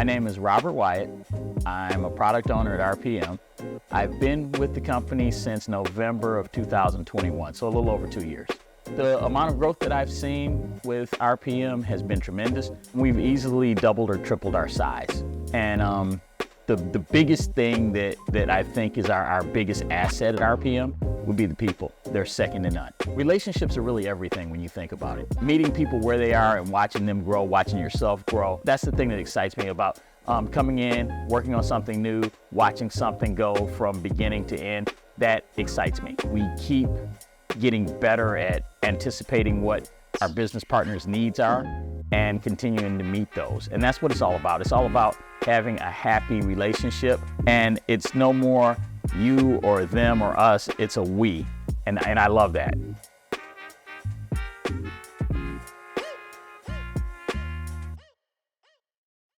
My name is Robert Wyatt. I'm a product owner at RPM. I've been with the company since November of 2021, so a little over 2 years. The amount of growth that I've seen with RPM has been tremendous. We've easily doubled or tripled our size. And the biggest thing that I think is our biggest asset at RPM would be the people. They're second to none. Relationships are really everything when you think about it. Meeting people where they are and watching them grow, watching yourself grow, that's the thing that excites me about coming in, working on something new, watching something go from beginning to end. That excites me. We keep getting better at anticipating what our business partners' needs are and continuing to meet those. And that's what it's all about. It's all about having a happy relationship, and it's no more you or them or us, it's a we. And I love that.